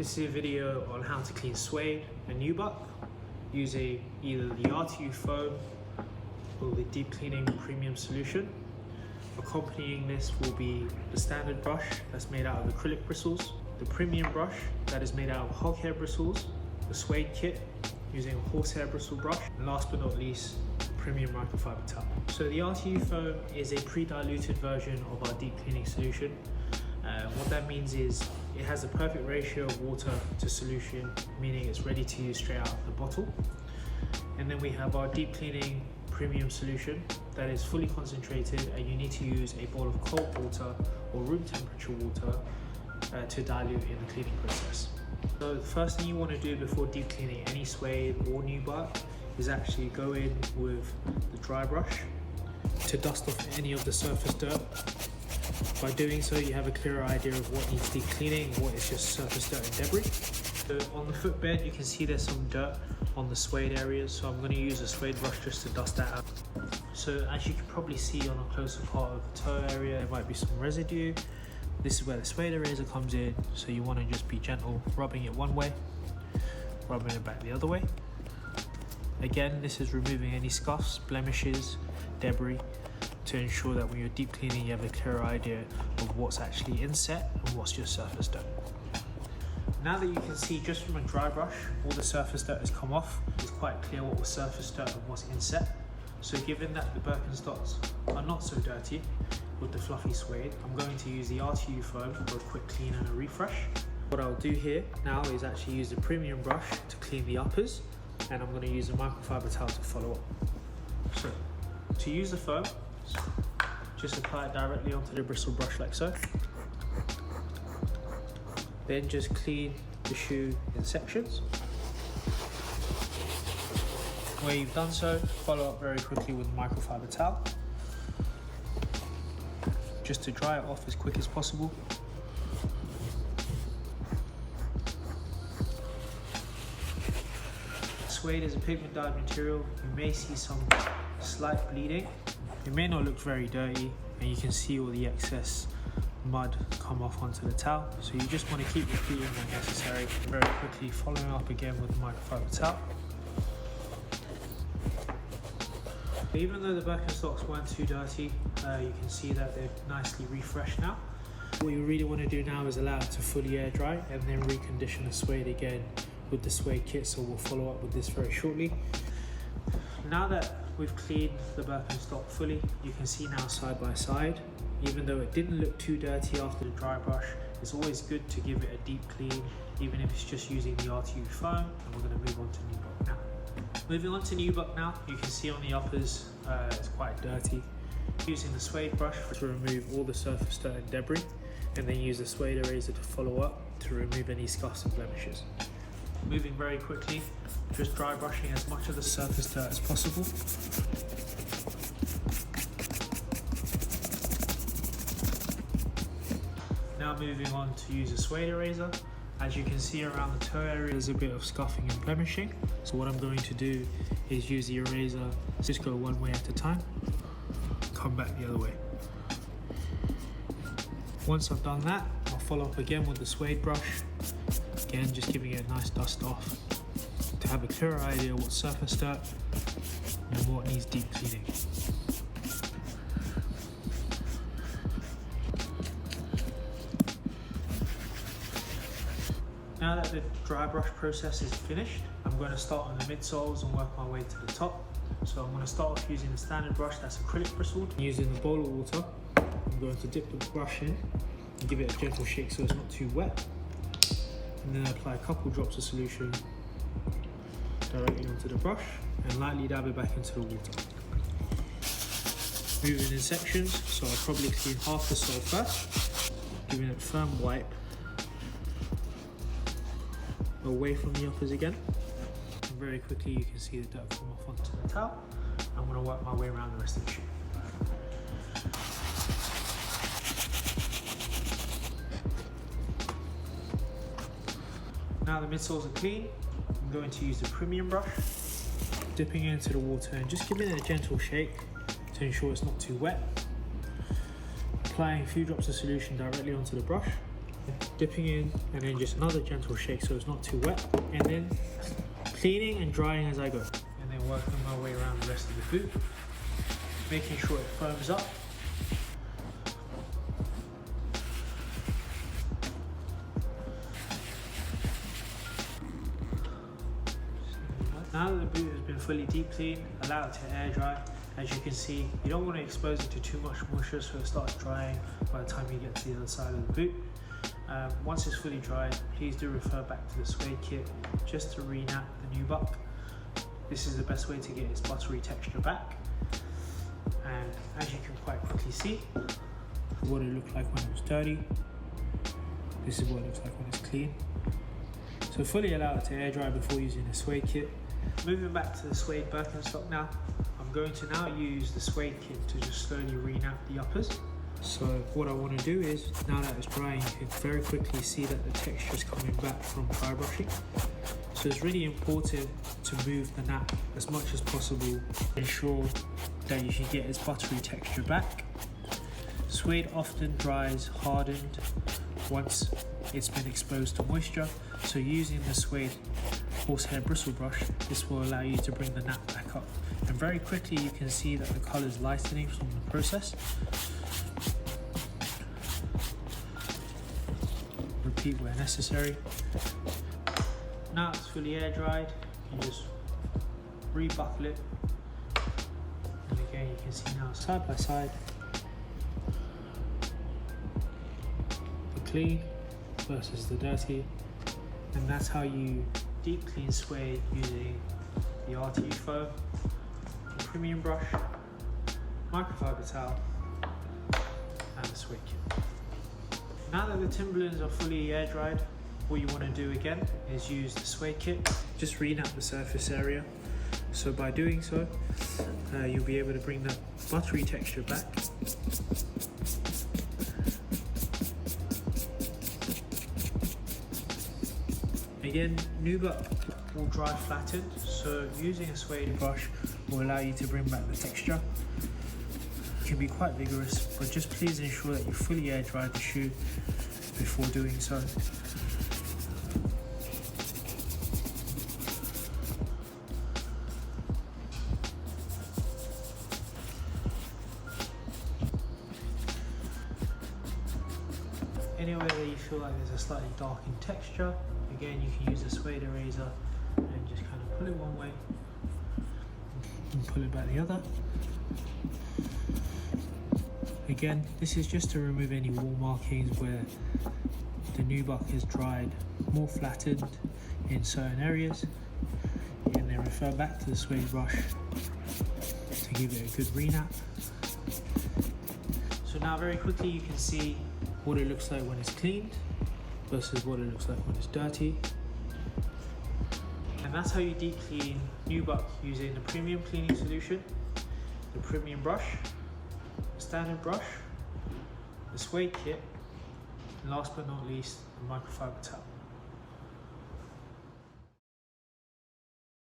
This is a video on how to clean Suede and Nubuck using either the RTU foam or the deep cleaning premium solution. Accompanying this will be the standard brush that's made out of acrylic bristles, the premium brush that is made out of hog hair bristles, the Suede kit using a horsehair bristle brush, and last but not least, premium microfiber towel. So the RTU foam is a pre-diluted version of our deep cleaning solution. What that means is it has a perfect ratio of water to solution, meaning it's ready to use straight out of the bottle. And then we have our deep cleaning premium solution that is fully concentrated, and you need to use a bowl of cold water or room temperature water to dilute in the cleaning process. So the first thing you want to do before deep cleaning any Suede or Nubuck is actually go in with the dry brush to dust off any of the surface dirt. By doing so, you have a clearer idea of what needs deep cleaning and what is just surface dirt and debris. So on the footbed, you can see there's some dirt on the Suede areas, so I'm going to use a Suede brush just to dust that out. So as you can probably see on a closer part of the toe area, there might be some residue. This is where the Suede eraser comes in, so you want to just be gentle, rubbing it one way, rubbing it back the other way. Again, this is removing any scuffs, blemishes, debris, to ensure that when you're deep cleaning you have a clearer idea of what's actually inset and what's just surface dirt. Now that you can see just from a dry brush all the surface dirt has come off, it's quite clear what was surface dirt and what's inset. So given that the Birkenstocks are not so dirty with the fluffy Suede, I'm going to use the RTU foam for a quick clean and a refresh. What I'll do here now is actually use the premium brush to clean the uppers, and I'm going to use a microfiber towel to follow up. So to use the foam, just apply it directly onto the bristle brush like so. Then just clean the shoe in sections. Where you've done so, follow up very quickly with a microfiber towel, just to dry it off as quick as possible. Suede is a pigment dyed material. You may see some slight bleeding. It may not look very dirty, and you can see all the excess mud come off onto the towel. So you just want to keep repeating when necessary. Very quickly following up again with the microfiber towel. Even though the Birkenstocks weren't too dirty, you can see that they're nicely refreshed now. What you really want to do now is allow it to fully air dry and then recondition the Suede again with the Suede kit, so we'll follow up with this very shortly. Now that we've cleaned the Birkenstock fully, you can see now side by side, even though it didn't look too dirty after the dry brush, it's always good to give it a deep clean, even if it's just using the RTU foam. And we're going to move on to Nubuck now. Moving on to Nubuck now, you can see on the uppers it's quite dirty. Using the Suede brush to remove all the surface dirt and debris, and then use the Suede eraser to follow up to remove any scuffs and blemishes. Moving very quickly, just dry brushing as much of the surface dirt as possible. Now moving on to use a Suede eraser. As you can see around the toe area, there's a bit of scuffing and blemishing. So what I'm going to do is use the eraser, just go one way at a time, come back the other way. Once I've done that, I'll follow up again with the Suede brush. Again, just giving it a nice dust off to have a clearer idea what surface dirt and what needs deep cleaning. Now that the dry brush process is finished, I'm going to start on the midsoles and work my way to the top. So I'm going to start off using the standard brush that's acrylic bristled. Using the bowl of water, I'm going to dip the brush in and give it a gentle shake so it's not too wet. And then apply a couple drops of solution directly onto the brush and lightly dab it back into the water. Moving in sections, so I'll probably clean half the sole first, giving it a firm wipe away from the uppers again. And very quickly you can see the dirt come off onto the towel. I'm going to work my way around the rest of the shoe. Now the midsoles are clean, I'm going to use the premium brush, dipping it into the water and just giving it a gentle shake to ensure it's not too wet. Applying a few drops of solution directly onto the brush Dipping in and then just another gentle shake so it's not too wet, and then cleaning and drying as I go, and then working my way around the rest of the boot, making sure it foams up. Now that the boot has been fully deep cleaned, allow it to air dry. As you can see, you don't want to expose it to too much moisture so it starts drying by the time you get to the other side of the boot. Once it's fully dried, please do refer back to the Suede kit just to re-nap the Nubuck. This is the best way to get its buttery texture back. And as you can quite quickly see, what it looked like when it was dirty. This is what it looks like when it's clean. So fully allow it to air dry before using the Suede kit. Moving back to the Suede Birkenstock now, I'm going to now use the Suede kit to just slowly re-nap the uppers. So what I want to do is, now that it's drying, you can very quickly see that the texture is coming back from dry brushing. So it's really important to move the nap as much as possible to ensure that you can get its buttery texture back. Suede often dries hardened once it's been exposed to moisture, so using the Suede horsehair bristle brush, this will allow you to bring the nap back up. And very quickly you can see that the colour is lightening from the process. Repeat where necessary. Now it's fully air dried, you can just rebuckle it. And again you can see now side by side the clean versus the dirty. And that's how you deep clean Suede using the RTU foam, the premium brush, microfiber towel, and the Suede kit. Now that the Timberlands are fully air dried, what you want to do again is use the Suede kit. Just re-nap the surface area. So by doing so, you'll be able to bring that buttery texture back. Again, Nubuck will dry flattened, so using a Suede brush will allow you to bring back the texture. It can be quite vigorous, but just please ensure that you fully air dry the shoe before doing so. Anywhere that you feel like there's a slightly darkened texture, again you can use a Suede eraser and just kind of pull it one way and pull it back the other. Again, this is just to remove any wall markings where the Nubuck is dried more flattened in certain areas, and then refer back to the Suede brush to give it a good re-nap. So now very quickly you can see what it looks like when it's cleaned versus what it looks like when it's dirty. And that's how you deep clean Nubuck using the premium cleaning solution, the premium brush, the standard brush, the Suede kit, and last but not least, the microfiber towel.